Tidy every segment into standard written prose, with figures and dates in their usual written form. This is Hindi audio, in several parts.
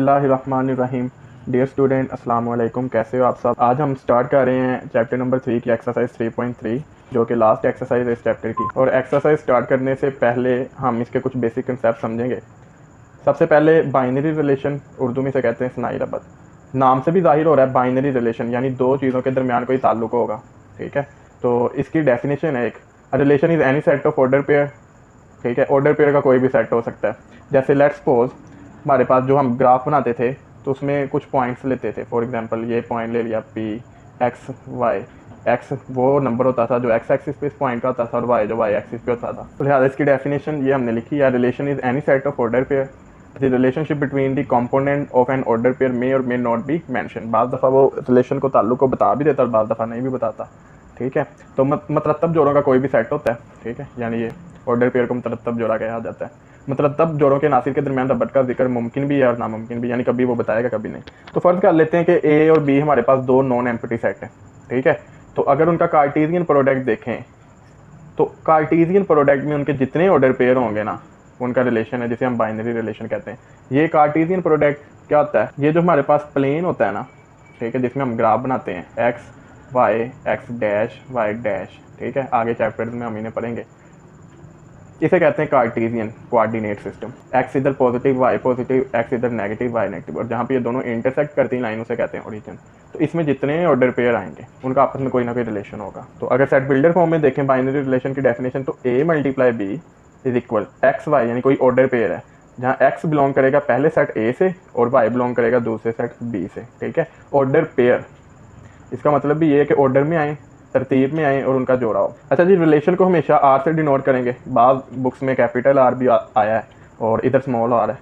बिस्मिल्लाहिर्रहमानिर्रहीम। डियर स्टूडेंट, अस्सलाम वालेकुम। कैसे हो आप सब? आज हम स्टार्ट कर रहे हैं चैप्टर नंबर 3 की एक्सरसाइज 3.3, जो कि लास्ट एक्सरसाइज है इस चैप्टर की। और एक्सरसाइज स्टार्ट करने से पहले हम इसके कुछ बेसिक कंसेप्ट समझेंगे। सबसे पहले बाइनरी रिलेशन, उर्दू में से कहते हैं सनाई रबत। नाम से भी जाहिर हो रहा है बाइनरी रिलेशन यानी दो चीज़ों के दरमियान कोई ताल्लुक होगा। ठीक है, तो इसकी डेफिनेशन है एक relation is any set of order pair. ठीक है, ऑर्डर पेयर का कोई भी सेट हो सकता है। जैसे लेट्स सपोज हमारे पास जो हम ग्राफ बनाते थे तो उसमें कुछ पॉइंट्स लेते थे। फॉर एग्जांपल ये पॉइंट ले लिया पी, एक्स वाई। एक्स वो नंबर होता था जो एक्स एक्सिस पे इस पॉइंट का होता था और वाई जो वाई एक्सिस पे होता था। तो लिहाजा इसकी डेफिनेशन ये हमने लिखी है, relation is any set of order pair the relationship between the component of an order pair may और मे नॉट बी मेंशन। बाज़ दफ़ा वो रिलेशन को ताल्लुक को बता भी देता और बाज़ दफ़ा नहीं भी बताता। ठीक है, तो मतरतब जोड़ों का कोई भी सेट होता है। ठीक है, यानी ये ऑर्डर पेयर को मतरतब जोड़ा कहा जाता है। मतरतब जोड़ों के नासिर के दरमियान रबत का जिक्र मुमकिन भी है और नामुमकिन भी, यानी कभी वो बताएगा कभी नहीं। तो फर्ज कर लेते हैं कि ए और बी हमारे पास दो नॉन एम्प्टी सेट हैं। ठीक है, तो अगर उनका कार्टेशियन प्रोडक्ट देखें तो कार्टेशियन प्रोडक्ट में उनके जितने ऑर्डर पेयर होंगे ना, उनका रिलेशन है जिसे हम बाइनरी रिलेशन कहते हैं। ये कार्टेशियन प्रोडक्ट क्या होता है? ये जो हमारे पास प्लेन होता है ना, ठीक है, जिसमें हम ग्राफ बनाते हैं x y x dash y dash. ठीक है, आगे चैप्टर में हम इन्हें पढ़ेंगे। इसे कहते हैं कार्टेशियन कोऑर्डिनेट सिस्टम। एक्स इधर पॉजिटिव वाई पॉजिटिव, एक्स इधर नेगेटिव वाई नेगेटिव, और जहाँ पे ये दोनों इंटरसेक्ट करती हैं लाइन उसे कहते हैं ओरिजिन। तो इसमें जितने ऑर्डर पेयर आएंगे उनका आपस में कोई ना कोई रिलेशन होगा। तो अगर सेट बिल्डर फॉर्म में देखें बाइनरी रिलेशन की डेफिनेशन, तो A multiply B is equal X Y, यानी कोई ऑर्डर पेयर है जहाँ एक्स बिलोंग करेगा पहले सेट ए से और वाई बिलोंग करेगा दूसरे सेट बी से। ठीक है, ऑर्डर पेयर, इसका मतलब भी ये है कि ऑर्डर में आए, तरतीब में आए और उनका जोड़ा हो। अच्छा जी, रिलेशन को हमेशा आर से डिनोट करेंगे। बाज़ बुक्स में कैपिटल आर भी आया है और इधर स्मॉल आर है।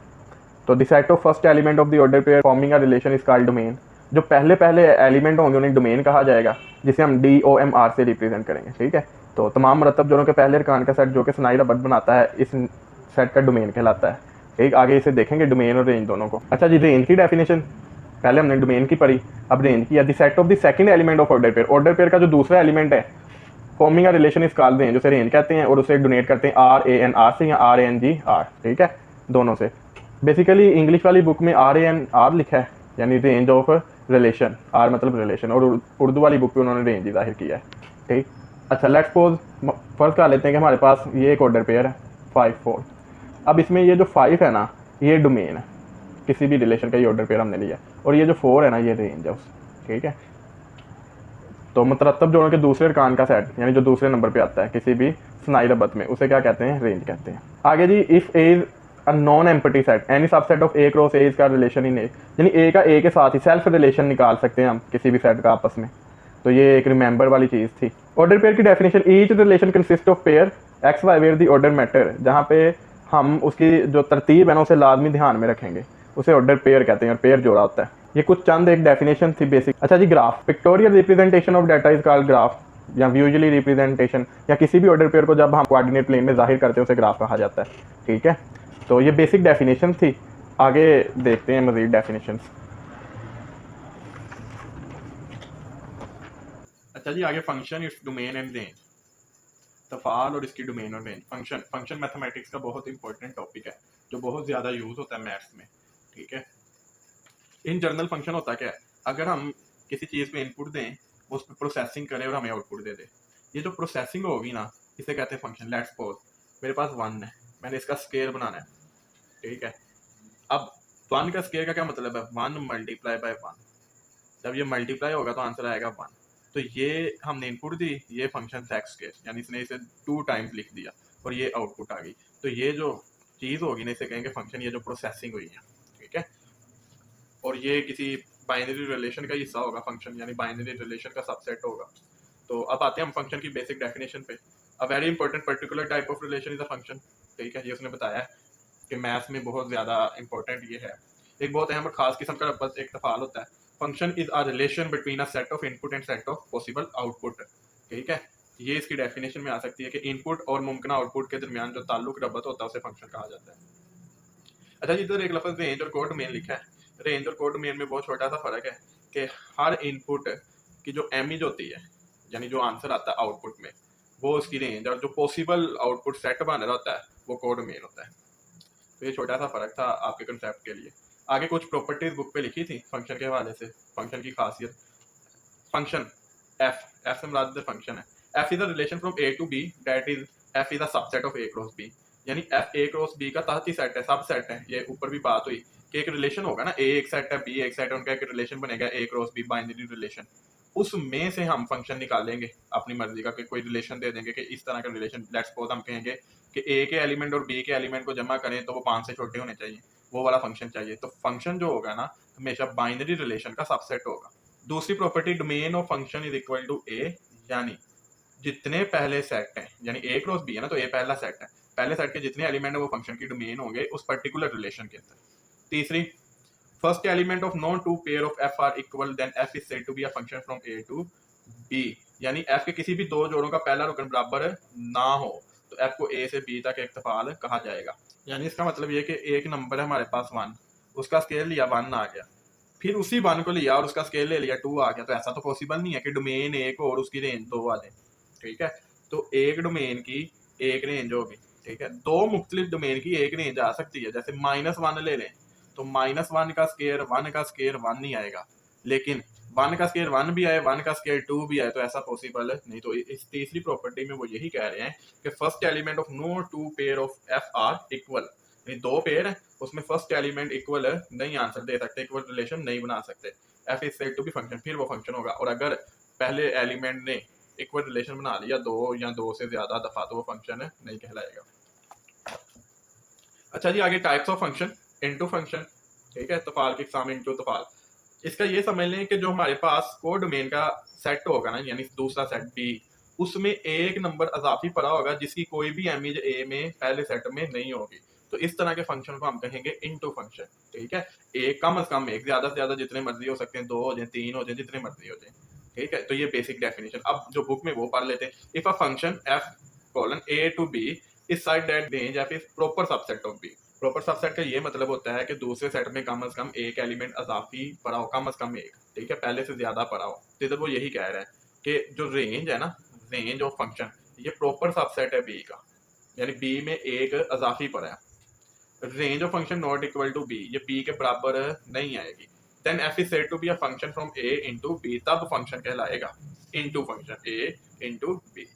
तो the set of first element of the order pair forming a relation is called domain. जो पहले पहले एलिमेंट होंगे उन्हें डोमेन कहा जाएगा, जिसे हम डी ओ एम आर से रिप्रेजेंट करेंगे। ठीक है, तो तमाम मरतब जोड़ों के पहले अरकान का सेट जो कि सनाई रबत बनाता है, इस सेट का डोमेन कहलाता है। ठीक, आगे इसे देखेंगे डोमेन और रेंज दोनों को। अच्छा जी, रेंज की डेफिनेशन पहले हमने डोमेन की पढ़ी, अब रेंज की। The set of the second element of order pair, order pair का जो दूसरा एलिमेंट है फॉर्मिंग अ रिलेशन इस कॉल्ड रेंज, उसे रेंज कहते हैं और उसे डोनेट करते हैं आर ए एन आर से या R A N G R. ठीक है, दोनों से। बेसिकली इंग्लिश वाली बुक में आर ए एन आर लिखा है, यानी रेंज ऑफ रिलेशन, आर मतलब रिलेशन, और उर्दू वाली बुक पे उन्होंने रेंज ही जाहिर किया है। ठीक, अच्छा लेट्स सपोज फर्ज कर लेते हैं कि हमारे पास ये एक ऑर्डर पेयर है 5 4। अब इसमें ये जो 5 है ना, ये डोमेन है, किसी भी रिलेशन का ये ऑर्डर पेयर हमने लिया, और ये जो 4 है ना, ये रेंज है उस। ठीक है, तो मतरतब जोड़ों के दूसरे अरकान का सेट, यानी जो दूसरे नंबर पे आता है किसी भी सनाई रबत में, उसे क्या कहते हैं? रेंज कहते हैं। आगे जी, if A is a non empty set any subset of A cross A का रिलेशन इन ए, यानी ए का ए के साथ ही सेल्फ रिलेशन निकाल सकते हैं हम किसी भी सेट का आपस में। तो ये एक रिमेंबर वाली चीज़ थी। ऑर्डर पेयर की definition, each relation consist of pair x y where the order matter, जहाँ पे हम उसकी जो तरतीब है ना उसे लाजमी ध्यान में रखेंगे, उसे ऑर्डर पेयर कहते हैं और पेयर जोड़ा होता है। ये कुछ चंद एक डेफिनेशन थी बेसिक। अच्छा जी, graph, pictorial representation of data is called graph, या विजुअली रिप्रेजेंटेशन, या किसी भी ऑर्डर पेयर को जब हम कोऑर्डिनेट प्लेन में जाहिर करते हैं उसे ग्राफ कहा जाता है। ठीक है, तो ये बेसिक डेफिनेशन थी। आगे देखते हैं मजीद डेफिनेशंस। अच्छा जी, आगे function, its domain and range, तफाल और इसकी डोमेन और रेंज। फंक्शन मैथमेटिक्स का बहुत इंपॉर्टेंट टॉपिक है जो बहुत ज़्यादा यूज़ होता है मैथ्स में। ठीक है, इन जनरल फंक्शन होता क्या है? अगर हम किसी चीज़ को इनपुट दें, वो उस पर प्रोसेसिंग करें और हमें आउटपुट दे दे, ये जो प्रोसेसिंग होगी ना, इसे कहते हैं फंक्शन। लेट्स सपोज मेरे पास 1 है, मैंने इसका स्केयर बनाना है। ठीक है, अब 1 का स्केयर का क्या मतलब है? 1 मल्टीप्लाई बाय 1। जब ये मल्टीप्लाई होगा तो आंसर आएगा 1। तो ये हमने इनपुट दी, ये फंक्शन एक्स स्केयर, यानी इसने इसे 2 टाइम्स लिख दिया और ये आउटपुट आ गई। तो ये जो चीज़ होगी ना, इसे कहेंगे फंक्शन, ये जो प्रोसेसिंग हुई है। ठीक है, और ये किसी बाइनरी रिलेशन का हिस्सा होगा फंक्शन, यानी बाइनरी रिलेशन का सबसेट होगा। तो अब आते हैं हम फंक्शन की बेसिक डेफिनेशन पे। A very important particular type of relation is a function. ठीक है, ये उसने बताया है कि मैथ्स में बहुत ज़्यादा इंपॉर्टेंट ये है। एक बहुत अहम और खास किस्म का बस एक तफाल होता है। Function is a relation between a set of input and set of possible output. ठीक है, ये इसकी डेफिनेशन में आ सकती है कि इनपुट और मुमकिन आउटपुट के दरमियान जो ताल्लुक रबत होता है उसे फंक्शन कहा जाता है। अच्छा जी, इधर एक लफ्ज़ रेंज और कोड मेन लिखा है। रेंज और कोड मेन में बहुत छोटा सा फर्क है कि हर इनपुट की जो एमिज होती है, यानी जो आंसर आता है आउटपुट में, वो उसकी रेंज, और जो पॉसिबल आउटपुट सेट बन रहा होता है वो कोड मेन होता है। तो ये छोटा सा फर्क था आपके कंसेप्ट के लिए। आगे कुछ प्रॉपर्टीज बुक पे लिखी थी फंक्शन के हवाले से, फंक्शन की खासियत। फंक्शन एफ से मुराद फंक्शन है। F is a relation from A to B that is f is a subset of A cross B, यानी एफ ए क्रॉस बी का तहती सेट है, सब सेट है। ये ऊपर भी बात हुई कि एक रिलेशन होगा ना, ए एक सेट है बी एक सेट है, उनका एक रिलेशन बनेगा ए क्रॉस बी, बाइनरी रिलेशन। उसमें से हम फंक्शन निकालेंगे अपनी मर्जी का, कि कोई रिलेशन दे देंगे कि इस तरह का रिलेशन, लेट्स सपोज हम कहेंगे कि ए के एलिमेंट और बी के एलिमेंट को जमा करें तो वो 5 से छोटे होने चाहिए, वो वाला फंक्शन चाहिए। तो फंक्शन जो होगा ना हमेशा बाइनरी रिलेशन का सबसेट होगा। दूसरी property, domain of function is equal to A, यानी जितने पहले सेट हैं, यानी ए क्रॉस बी है ना, तो ए पहला सेट है, पहले सेट के जितने एलिमेंट है वो फंक्शन की डोमेन होंगे उस पर्टिकुलर रिलेशन के अंदर। तीसरी, first element of no two pair of f are equal, then f is said to be a function from A to B, यानी एफ के किसी भी दो जोड़ों का पहला रुकन बराबर ना हो तो एफ को ए से बी तक एक तफाल कहा जाएगा। यानी इसका मतलब ये कि एक नंबर है हमारे पास 1, उसका स्केल लिया 1 आ गया, फिर उसी 1 को लिया और उसका स्केल ले लिया 2 आ गया, तो ऐसा तो पॉसिबल नहीं है कि डोमेन एक और उसकी रेंज 2 आ जाए। ठीक है, तो एक डोमेन की एक रेंज होगी। ठीक है, दो मुख्तलिफ डोमेन की एक रेंज आ सकती है। जैसे -1 ले लें तो -1 का स्केयर 1 का स्केयर 1 नहीं आएगा, लेकिन 1 का स्केयर 1 भी आए 1 का स्केयर 2 भी आए तो ऐसा पॉसिबल नहीं। तो इस तीसरी प्रॉपर्टी में वो यही कह रहे हैं कि first element of no two pair of f are equal, यानी दो पेयर है उसमें फर्स्ट एलिमेंट इक्वल नहीं आंसर दे सकते, इक्वल रिलेशन नहीं बना सकते, f is said to be function, फिर वो फंक्शन होगा। और अगर पहले एलिमेंट ने इक्वल रिलेशन बना लिया 2 या 2 से ज्यादा दफा तो वो फंक्शन नहीं कहलाएगा। अच्छा जी, आगे types of function, into function. ठीक है, तफाल की इकसाम, इनटू तफाल। इसका ये समझ लें कि जो हमारे पास कोड डोमेन का सेट होगा ना, यानी दूसरा सेट बी, उसमें एक नंबर अजाफी पड़ा होगा जिसकी कोई भी इमेज ए में पहले सेट में नहीं होगी। तो इस तरह के फंक्शन को हम कहेंगे इनटू फंक्शन। ठीक है, एक कम से कम एक, ज्यादा से ज्यादा जितने मर्जी हो सकते हैं, 2 हो जाए 3 हो जाए, जितने मर्जी हो जाए। ठीक है, तो ये बेसिक डेफिनेशन। अब जो बुक में वो पढ़ लेते हैं। If a function f colon A to B is side that range f is proper subset of B. Proper subset का ये मतलब होता है कि दूसरे सेट में कम से कम एक एलिमेंट अजाफी पड़ा हो, कम से कम एक। ठीक है, पहले से ज्यादा पड़ा हो। तो इधर वो यही कह रहा है कि जो रेंज है ना, रेंज ऑफ फंक्शन, ये प्रॉपर सबसेट है बी का, यानी बी में एक अजाफी पड़ा है। Range of function not equal to B, ये बी के बराबर नहीं आएगी। Then f is said to be a function from A into B, तब फंक्शन कहलाएगा into function A into B.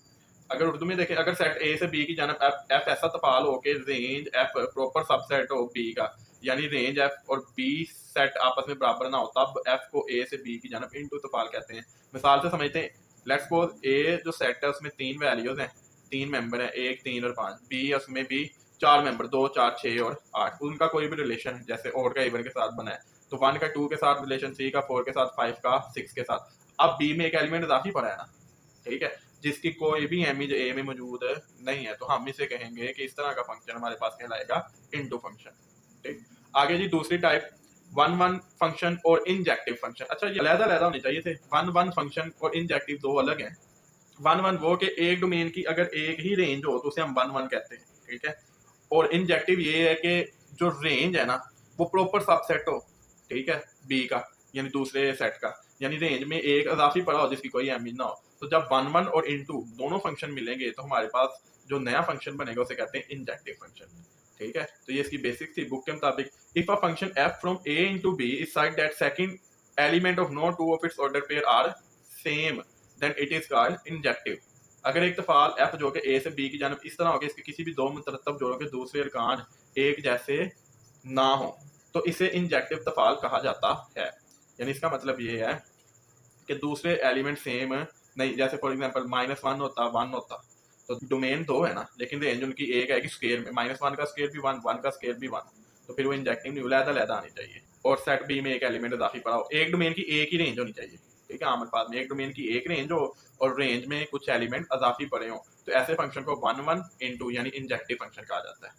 अगर उर्दू में देखें, अगर सेट ए से बी की जानब एफ ऐसा तफाल हो कि रेंज एफ प्रॉपर सबसेट हो बी का, यानी रेंज एफ और बी सेट आपस में बराबर ना हो, तब एफ को ए से बी की जानब इनटू तफाल कहते हैं। मिसाल से समझते हैं, लेट्स सपोज ए जो सेट है उसमें 3 वैल्यूज हैं, 3 मेंबर हैं, 1 3 और 5। बी उसमें भी 4 मेंबर, 2 4 6 और 8, उनका कोई भी रिलेशन है, जैसे और का इवन के साथ बना है, तो 1 का 2 के साथ रिलेशन, 3 का 4 के साथ, 5 का 6 के साथ। अब बी में एक एलिमेंट इजाफी पड़ा है ना, ठीक है, जिसकी कोई भी इमेज ए में मौजूद नहीं है, तो हम इसे कहेंगे कि इस तरह का फंक्शन हमारे पास कहलाएगा इनटू फंक्शन। ठीक, आगे जी दूसरी टाइप, वन वन फंक्शन और इंजेक्टिव फंक्शन। अच्छा, ये अलग-अलग होने चाहिए थे। वन वन फंक्शन और इंजेक्टिव दो अलग हैं। वन वन वो कि एक डोमेन की अगर एक ही रेंज हो तो उसे हम वन वन कहते हैं। ठीक है, और इंजेक्टिव ये है कि जो रेंज है ना वो प्रॉपर सबसेट हो, ठीक है, बी का, यानी दूसरे सेट का, यानी रेंज में एक अजाफी पड़ा हो जिसकी कोई अहमियत ना हो। तो जब वन वन और इनटू दोनों फंक्शन मिलेंगे तो हमारे पास जो नया फंक्शन बनेगा उसे कहते हैं इंजेक्टिव फंक्शन। ठीक है, तो ये इसकी बेसिक थी बुक के मुताबिक। If a function F from A into B is side that second element of no two of its order pair are same, then it is called injective. अगर एक तफाल एफ जो कि ए से बी की जानब इस तरह हो कि इसके किसी भी दो मुतरतब जोड़ों के दूसरे अरकान एक जैसे ना हो तो इसे इंजेक्टिव तफाल कहा जाता है। यानी इसका मतलब ये है कि दूसरे एलिमेंट सेम नहीं, जैसे फॉर एग्जांपल -1 होता 1 होता, तो डोमेन 2 है ना, लेकिन रेंज उनकी एक है कि स्क्वायर में -1 का स्क्वायर भी 1, 1 का स्क्वायर भी 1, तो फिर वो इंजेक्टिव नहीं, अलग-अलग आनी चाहिए। और सेट बी में एक एलिमेंट इजाफी पड़ा हो, एक डोमेन की एक ही रेंज होनी चाहिए। ठीक है, आम अल्फाज में एक डोमेन की एक रेंज हो और रेंज में कुछ एलिमेंट अजाफी पड़े हो, तो ऐसे फंक्शन को वन वन इनटू यानी इंजेक्टिव फंक्शन कहा जाता है।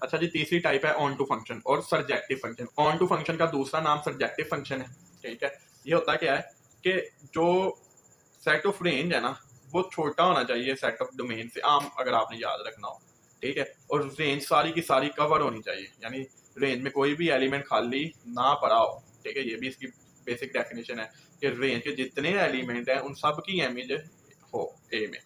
अच्छा जी, तीसरी टाइप है ऑन टू फंक्शन और सरजेक्टिव फंक्शन। ऑन टू फंक्शन का दूसरा नाम सरजेक्टिव फंक्शन है। ठीक है, ये होता क्या है कि जो सेट ऑफ रेंज है ना वो छोटा होना चाहिए सेट ऑफ डोमेन से, आम अगर आपने याद रखना हो। ठीक है, और रेंज सारी की सारी कवर होनी चाहिए, यानी रेंज में कोई भी एलिमेंट खाली ना पड़ा हो। ठीक है, ये भी इसकी बेसिक डेफिनेशन है कि रेंज के जितने एलिमेंट हैं उन सब की इमेज हो ए में।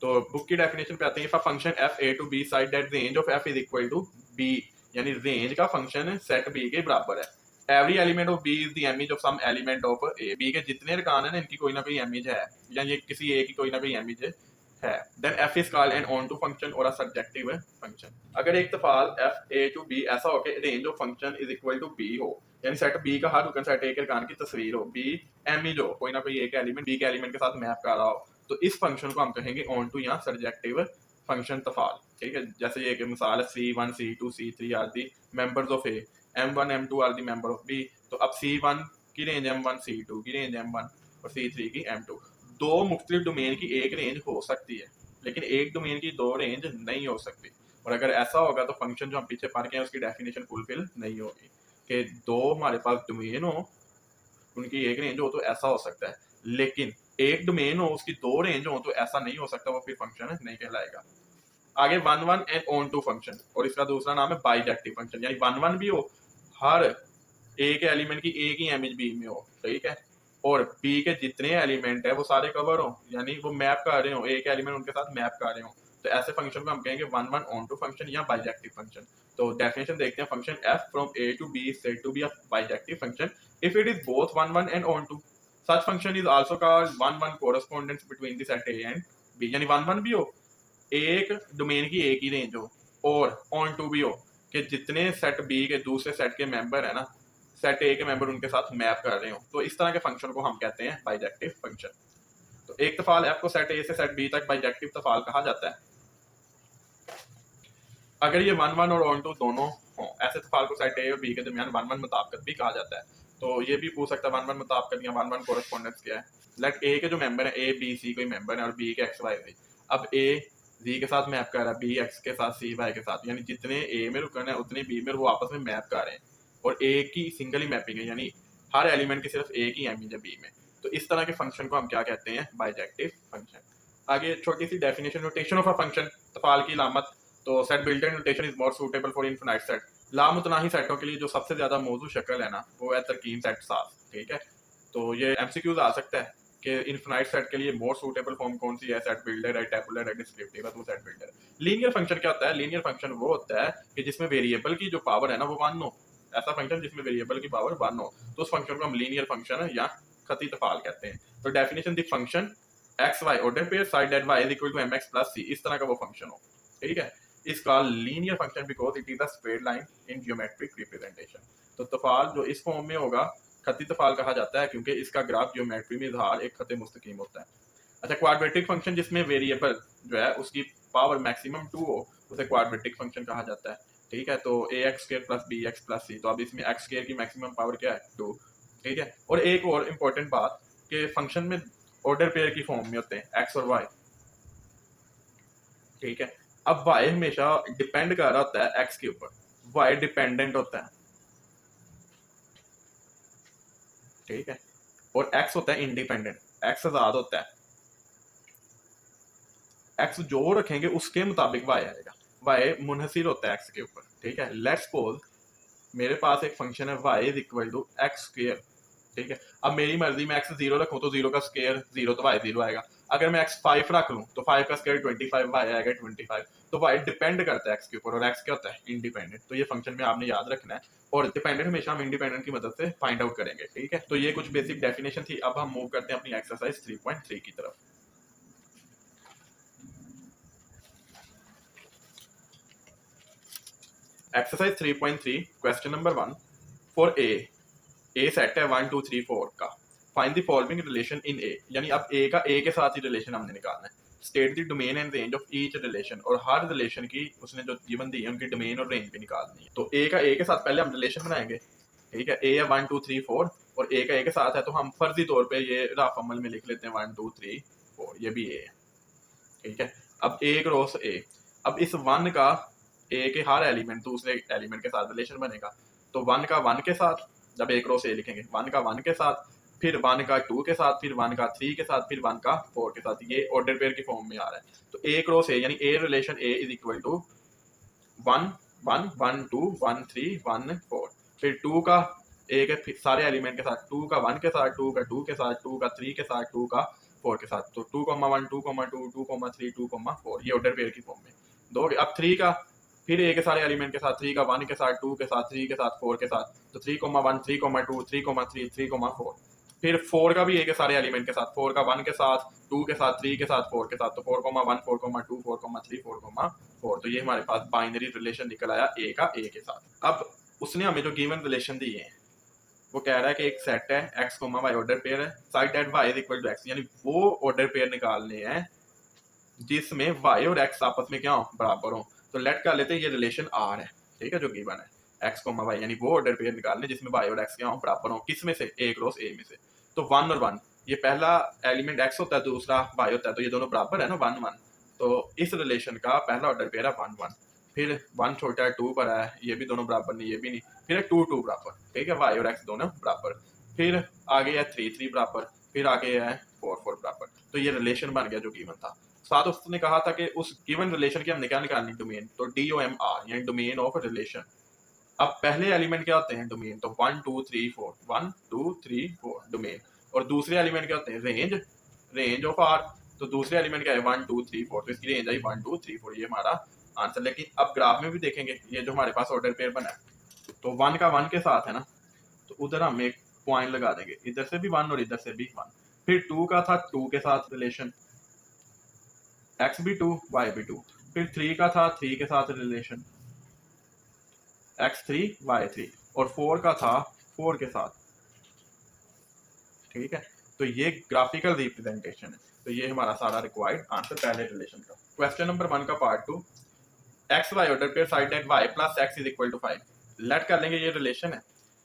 तो बुक की डेफिनेशन पे आते हैं, if a function f A to B side that range of f is equal to B, यानी रेंज का फंक्शन सेट बी के बराबर है। Every element of B is the image of some element of A, B के जितने अरकान है ना इनकी कोई ना कोई इमेज है, या ये किसी ए की कोई ना कोई इमेज है। Then f is called an onto to फंक्शन और अ सर्जेक्टिव फंक्शन। अगर एक दफाल एफ ए टू बी ऐसा हो कि range of function is equal to B हो, यानी सेट बी का हर रुकन सेट ए के अरकान की तस्वीर हो, बी इमेज हो, कोई ना कोई एक एलिमेंट बी के एलिमेंट के साथ मैप कर रहा हो, तो इस फंक्शन को हम कहेंगे ऑन टू या सर्जेक्टिव फंक्शन तफाल। ठीक है, जैसे ये मिसाल है C1 C2 C3 are the members of A, M1 M2 are the member of B. तो अब C1 की रेंज M1, C2 की रेंज M1 और C3 की M2। दो मुख्तलिफ डोमेन की एक रेंज हो सकती है, लेकिन एक डोमेन की दो रेंज नहीं हो सकती। और अगर ऐसा होगा तो फंक्शन जो हम पीछे पढ़ के हैं उसकी डेफिनेशन फुलफिल नहीं होगी कि दो हमारे पास डोमेन हो उनकी एक रेंज हो तो ऐसा हो सकता है, लेकिन एक डोमेन हो उसकी दो रेंज हो तो ऐसा नहीं हो सकता, वो फिर फंक्शन नहीं कहलाएगा। आगे one one and onto to फंक्शन, और इसका दूसरा नाम है बाइजेक्टिव फंक्शन, यानी वन वन भी हो, हर ए के एलिमेंट की एक ही इमेज बी में हो, ठीक है, और बी के जितने एलिमेंट है वो सारे कवर हो, यानी वो मैप कर रहे हो, ए के एलिमेंट उनके साथ मैप कर रहे हो, तो ऐसे फंक्शन को हम कहेंगे one one on to function या बाइजेक्टिव फंक्शन। तो डेफिनेशन देखते हैं, function F from A to B is said to be a bijective function if it is both one one and on two. Such function is also called one one correspondence between the set A and B, यानी one one भी हो, एक डोमेन की एक ही रेंज हो, और on two भी हो कि जितने सेट B के दूसरे सेट के मेंबर है ना, सेट A के मेंबर उनके साथ मैप कर रहे हो, तो इस तरह के फंक्शन को हम कहते हैं बाइजेक्टिव फंक्शन। तो एक तफाल F को सेट A से सेट B तक बाइजेक्टिव तफाल कहा जाता है अगर ये वन वन और ऑन टू दोनों हो। ऐसे तफाल को सेट ए और बी के दरमियान वन वन मुताबिकत भी कहा जाता है। तो ये भी पूछ सकता है वन वन मुताबिकत या वन वन कोरेस्पोंडेंस क्या है। लेट ए के जो मेंबर है, ए बी सी कोई मेंबर है और बी के एक्स वाई जी, अब ए जी के साथ मैप कर रहा है, बी एक्स के साथ, सी वाई के साथ, यानी जितने ए में रुकन है उतने बी में वो आपस में मैप कर रहे हैं, और ए की सिंगल ही मैपिंग है, यानी हर एलिमेंट की सिर्फ एक ही इमेज है बी में। तो इस तरह के फंक्शन को हम क्या कहते हैं, बाइजेक्टिव फंक्शन। आगे छोटी सी definition, notation of a function, तफाल की लामत। तो set builder notation is more suitable for infinite set. लामुतनाही सेटों के लिए जो सबसे ज्यादा मौजू शक्ल है ना, वो है तरकीब सेट साफ। ठीक है, तो ये एमसीक्यूज आ सकता है कि इनफिनाइट सेट के लिए मोर सूटेबल फॉर्म कौन सी है, सेट बिल्डर है, टेबुलर है, डिस्क्रिप्टिव है, तो सेट बिल्डर। लीनियर फंक्शन क्या होता है, लीनियर फंक्शन वो होता है कि जिसमें वेरिएबल की जो पावर है ना वो वन हो, ऐसा फंक्शन जिसमें वेरिएबल की पावर वन हो, तो उस फंक्शन को हम लीनियर फंक्शन या खती तफाल कहते हैं। तो definition the function x y order pair side that y is equal to mx plus c, इस तरह का वो फंक्शन हो। ठीक है, is called linear function because it is a straight line in geometric representation। तो तफाल जो इस फॉर्म में होगा खती तफाल कहा जाता है क्योंकि इसका ग्राफ ज्योमेट्री में इजहार एक खत मुस्तकीम होता है। अच्छा, क्वाड्रेटिक फंक्शन जिसमें वेरिएबल जो है उसकी पावर मैक्सिमम 2 हो, उसे क्वाड्रेटिक फंक्शन कहा जाता है। ठीक है, तो ax square plus bx plus c, तो अब इसमें x स्क्वायर की मैक्सिमम पावर क्या है, 2। ठीक है, और एक और इम्पोर्टेंट बात कि फंक्शन में ऑर्डर पेयर की फॉर्म में होते हैं x और y। ठीक है, अब y हमेशा डिपेंड कर रहा होता है x के ऊपर, y डिपेंडेंट होता है। ठीक है, और x होता है इंडिपेंडेंट, x आजाद होता है। x जो रखेंगे उसके मुताबिक y आएगा, y मुनहसिर होता है x के ऊपर। ठीक है, लेट्स सपोज मेरे पास एक फंक्शन है y is equal to x square. ठीक है, अब मेरी मर्जी में x 0 रखूं तो 0 का स्क्वायर 0, तो y 0 आएगा। अगर मैं x 5 रख लूं तो 5 का स्क्वायर 25, y आएगा 25। तो y डिपेंड करता है x के ऊपर, और x क्या होता है, इंडिपेंडेंट। तो ये फंक्शन में आपने याद रखना है, और डिपेंडेंट हमेशा हम इंडिपेंडेंट की मदद से फाइंड आउट करेंगे। ठीक है, तो ये कुछ बेसिक डेफिनेशन थी। अब हम मूव करते हैं अपनी एक्सरसाइज 3.3 की तरफ। Exercise 3.3 question number 1, for a set है 1 2 3 4 का, find the following relation in A, यानी अब ए का ए के साथ ही रिलेशन हमने निकालना है। State the domain and range of each relation, और हर रिलेशन की उसने जो गिवन दी है उनकी डोमेन और रेंज भी निकालनी है। तो ए का ए के साथ पहले हम रिलेशन बनाएंगे। ठीक है, ए है 1 2 3 4 और ए का ए के साथ है, तो हम फर्जी तौर पे ये रफ अमल में लिख लेते हैं 1 2 3 4, ये भी ए है। ठीक है, अब ए क्रॉस ए, अब इस 1 का ए के हर एलिमेंट दूसरे एलिमेंट के साथ रिलेशन बनेगा। तो 1 का 1 के साथ, जब ए क्रॉस ए लिखेंगे 1 का 1 के साथ, फिर 1 का 2 के साथ, फिर 1 का 3 के साथ, फिर 1 का 4 के साथ, ये ऑर्डर पेयर की फॉर्म में आ रहा है। तो ए क्रॉस ए यानी a relation A is equal to 1 1 1 2 1 3 1 4, फिर 2 का ए के सारे एलिमेंट के साथ, 2 का 1 के साथ, 2 का 2 के साथ, 2 का 3 के साथ, 2 का 4 के साथ, तो 2,1 2,2 2,3 2,4 ये ऑर्डर पेयर की फॉर्म में दो। अब 3 का फिर ए के सारे एलिमेंट के साथ, 3 का 1 के साथ, 2 के साथ, 3 के साथ, 4 के साथ, तो 3,1 3,2 3,3 3,4। फिर 4 का भी ए के सारे एलिमेंट के साथ, 4 का 1 के साथ, 2 के साथ, 3 के साथ, 4 के साथ, तो 4,1 4,2 4,3 4,4। तो ये हमारे पास बाइनरी रिलेशन निकल आया ए का ए के साथ। अब उसने हमें जो गिवन रिलेशन दी है वो कह रहा है कि एक सेट है x, y ऑर्डर पेयर है, side at y is equal to x, यानी वो ऑर्डर पेयर निकालने हैं जिसमें y और x आपस में क्या हो, बराबर हो। तो लेट कर लेते हैं ये रिलेशन r है, ठीक है, जो गिवन है x, y, यानी वो ऑर्डर पेयर निकालने जिसमें y और x क्या हो, बराबर हो। किस में से, a क्रॉस a में से। तो 1 और 1, ये पहला एलिमेंट x होता है, दूसरा y होता है, तो ये दोनों बराबर है ना, 1 1। तो इस रिलेशन का पहला ऑर्डर पेयर है 1 1। फिर 1 छोटा है 2 बड़ा है, ये भी दोनों बराबर नहीं, ये भी नहीं। फिर है 2 2 बराबर, ठीक है, y और x दोनों बराबर। फिर आगे है 3 3 बराबर, फिर आगे है 4 4 बराबर। तो ये रिलेशन बन गया जो गिवन था। साथ उसने कहा था कि उस गिवन रिलेशन की हमने क्या निकालनी, डोमेन। तो DOMR यानी डोमेन ऑफ रिलेशन। अब पहले एलिमेंट क्या होते हैं, डोमेन, तो 1 2 3 4 1 2 3 4 डोमेन। और दूसरे एलिमेंट क्या होते हैं, रेंज, रेंज ऑफ आर। तो दूसरे एलिमेंट क्या है, 1 2 3 4, तो इसकी रेंज आई 1 2 3 4, ये हमारा आंसर। लेकिन अब ग्राफ में भी देखेंगे ये जो हमारे पास ऑर्डर पेयर बना है, तो 1 का 1 के साथ है ना, तो उधर हम एक पॉइंट लगा देंगे, इधर से भी 1 और इधर से भी 1। फिर 2 का था 2 के साथ रिलेशन, x भी 2 y भी 2। फिर 3 का था 3 के साथ रिलेशन, x3 y3। और 4 का था 4 के साथ, ठीक है। तो ये ग्राफिकल रिप्रेजेंटेशन है। तो ये हमारा सारा रिक्वायर्ड आंसर पहले रिलेशन का। क्वेश्चन नंबर 1 का part 2, x y order pair side at y plus x is equal to 5। Let कर लेंगे ये रिलेशन है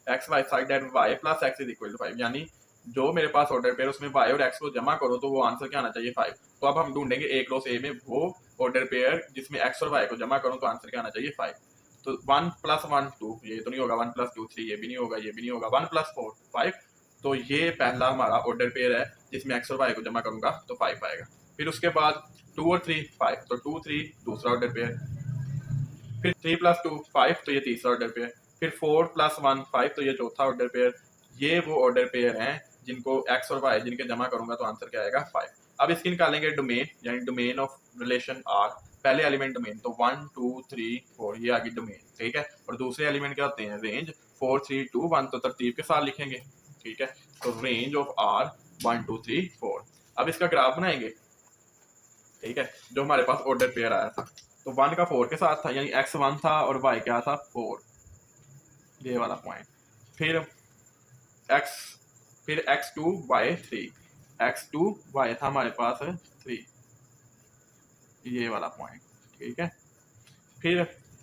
x y side at y plus x is equal to 5, यानी जो मेरे पास ऑर्डर पेयर उसमें y और x को जमा करो तो वो आंसर क्या आना चाहिए, 5। तो अब हम ढूंढेंगे a क्रॉस a में वो ऑर्डर पेयर जिसमें x और y को जमा करो तो आंसर क्या आना चाहिए, 5। तो 1 प्लस 1 2, ये तो नहीं होगा, 1 प्लस 2 3, ये भी नहीं होगा, ये भी नहीं होगा, 1 प्लस 4 5। तो ये पहला हमारा ऑर्डर पेयर है जिसमें x और y को जमा करूंगा तो 5 आएगा। फिर उसके बाद 2 और 3 5, तो 2 3 दूसरा ऑर्डर पेयर। फिर 3 प्लस 2 5, तो ये तीसरा ऑर्डर पेयर। फिर 4 प्लस 1 5, तो ये चौथा ऑर्डर पेयर। ये वो ऑर्डर पेयर हैं जिनको x और y जिनके जमा करूंगा तो आंसर क्या आएगा, 5। अब इसकी निकालेंगे डोमेन, यानी डोमेन ऑफ रिलेशन r। पहले एलिमेंट डोमेन, तो 1 2 3 4 ये आगे डोमेन, ठीक है। और दूसरे एलिमेंट क्या होते हैं, रेंज, 4 3 2 1, तो तरतीब के साथ लिखेंगे, ठीक है। तो रेंज ऑफ r 1 2 3 4। अब इसका ग्राफ बनाएंगे, ठीक है, जो हमारे पास ऑर्डर पेयर आया था। तो 1 का 4 के साथ था, यानी x 1 था और y क्या था, 4, ये वाला पॉइंट। फिर x, फिर x2 y 3, x2 y था हमारे पास 3, ये वाला पॉइंट, ठीक है। फिर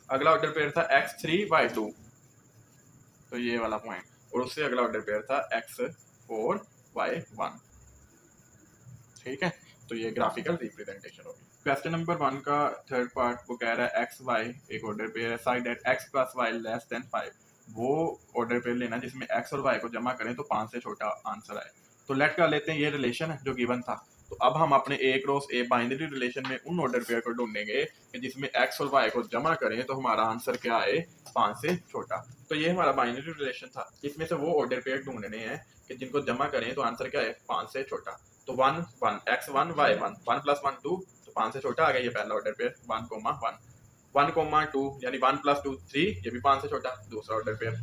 अगला ऑर्डर पेयर था x3 y2, तो ये वाला पॉइंट। और उससे अगला ऑर्डर पेयर था x4 y1, ठीक है। तो ये ग्राफिकल रिप्रेजेंटेशन होगी। क्वेश्चन नंबर 1 का थर्ड पार्ट वो कह रहा है एक्स वाई एक ऑर्डर पेयर है side at x plus y less than 5। वो ऑर्डर पेयर लेना जिसमें x और y को जमा करें तो 5 से छोटा आंसर आए। तो लेट कर लेते हैं ये रिलेशन है जो गिवन था। तो अब हम अपने a cross a binary relation में उन ऑर्डर पेयर को ढूंढेंगे कि जिसमें x और y को जमा करें तो हमारा आंसर क्या आए, 5 से छोटा। तो ये हमारा बाइनरी रिलेशन था, इसमें से वो ऑर्डर पेयर ढूंढने हैं कि जिनको जमा करें तो आंसर क्या है, 5 से छोटा। तो 1 1 x1 y1 1 प्लस 1 2, तो 5 से छोटा आ गया ये पहला ऑर्डर पेयर 1 1 1 2, यानी 1 प्लस 2 3, ये भी 5 से छोटा दूसरा ऑर्डर पेयर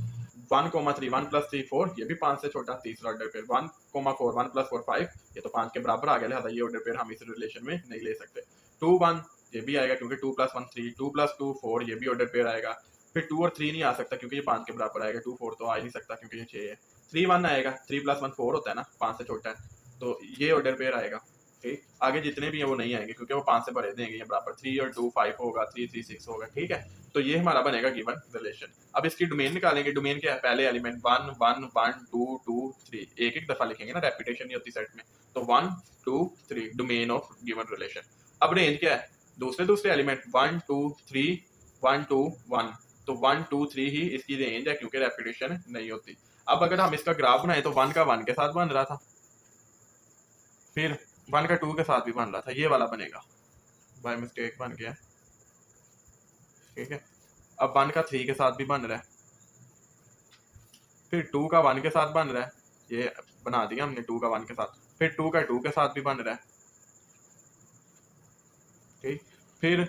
1 3 1 प्लस 3 4, ये भी 5 से छोटा तीसरा ऑर्डर पेयर 1 4 1 प्लस 4 5, ये तो 5 के बराबर आ गया, लिहाजा ये ऑर्डर पेयर हम इस रिलेशन में नहीं ले सकते। 2 1 ये भी आएगा क्योंकि 2 प्लस 1 3, 2 प्लस 2 4, ये भी ऑर्डर पेयर आएगा। फिर 2 और 3 नहीं आ सकता क्योंकि ये 5 के बराबर आएगा, 2 4 तो आ ही नहीं सकता क्योंकि ये 6 है। 3 1 आएगा, 3 प्लस 1 4 होता है ना, 5 से छोटा है, तो ये ऑर्डर पेयर आएगा। ठीक, आगे जितने भी हैं वो नहीं आएंगे क्योंकि वो 5 से भरे देंगे ये बराबर, 3 और 2 5 होगा, 3 3 6 होगा, ठीक है। तो ये हमारा बनेगा गिवन रिलेशन। अब इसकी डोमेन निकालेंगे, डोमेन क्या है, पहले एलिमेंट 1 1 1 2 2 3, एक एक दफा लिखेंगे ना, रेपिटेशन नहीं होती सेट में। तो 1 2 3 डोमेन ऑफ गिवन रिलेशन। अब रेंज क्या है, दूसरे एलिमेंट 1 2 3 1 2 1, तो 1 2 3 ही इसकी रेंज है क्योंकि रेपिटेशन नहीं होती। अब अगर हम इसका ग्राफ बनाए तो 1 का 1 के साथ बन रहा था, फिर 1 का 2 के साथ भी बन रहा था, ये वाला बनेगा, बाय मिस्टेक बन गया, ठीक है। अब 1 का 3 के साथ भी बन रहा है, फिर 2 का 1 के साथ बन रहा है, ये बना दिया हमने 2 का 1 के साथ। फिर 2 का 2 के साथ भी बन रहा है, ठीक, फिर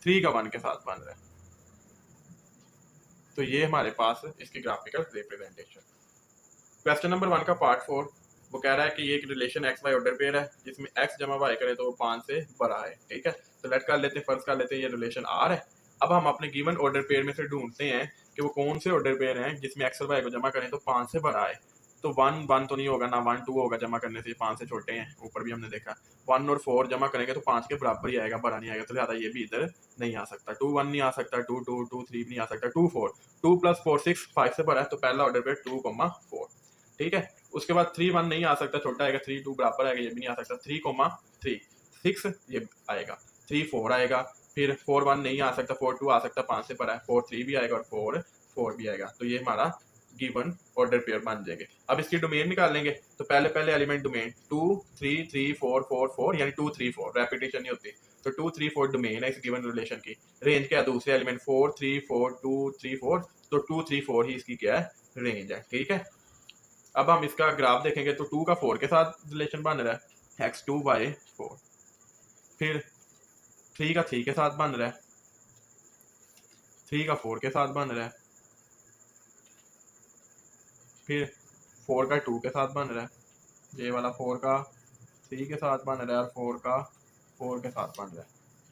3 का 1 के साथ बन रहा है। तो ये हमारे पास इसकी ग्राफिकल रिप्रेजेंटेशन। क्वेश्चन नंबर 1 का पार्ट 4, वो कह रहा है कि ये एक relation x y order pair है जिसमें एक्स जमा वाई करे तो वो 5 से बड़ा है, ठीक है। तो लेट कर लेते हैं, फर्ज कर लेते हैं ये रिलेशन आर है। अब हम अपने गिवन ऑर्डर पेयर में से ढूंढते हैं कि वो कौन से ऑर्डर पेयर हैं जिसमें एक्स और वाई को जमा करें तो 5 से बड़ा है। तो 1 1 तो नहीं होगा ना, 1 2 होगा, जमा करने से 5 से छोटे हैं, ऊपर भी हमने देखा। 1 और 4 जमा करेंगे तो 5 के बराबर ही आएगा, बड़ा नहीं आएगा, तो लिहाजा ये भी इधर नहीं आ सकता। 2 1 नहीं आ सकता, 2 2 2 3 नहीं आ सकता, 2 4, 2 + 4 6, 5 से बड़ा है, तो पहला ऑर्डर पेयर 2 4, ठीक है। उसके बाद 3 1 नहीं आ सकता, छोटा आएगा, 3 2 बराबर आएगा, ये भी नहीं आ सकता, 3 3 6 ये आएगा, 3 4 आएगा, फिर 4 1 नहीं आ सकता, 4 2 आ सकता, 5 से बड़ा है, 4 3 भी आएगा और 4 4 भी आएगा। तो ये हमारा गिवन ऑर्डर पेयर बन जाएंगे। अब इसकी डोमेन निकालेंगे, तो पहले पहले एलिमेंट डोमेन 2 3 3 4 4 4, यानी 2 3 4, रेपिटेशन नहीं होती, तो 2 3 4 डोमेन है इस गिवन रिलेशन की। रेंज क्या है, दूसरे एलिमेंट 4 3 4 2 3 4, तो 2 3 4 ही इसकी क्या है, रेंज है, ठीक है। अब हम इसका ग्राफ देखेंगे तो 2 का 4 के साथ रिलेशन बन रहा है, x2/4, फिर 3 का 3 के साथ बन रहा है, 3 का 4 के साथ बन रहा है, फिर 4 का 2 के साथ बन रहा है, ये वाला 4 का 3 के साथ बन रहा है और 4 का 4 के साथ बन रहा है।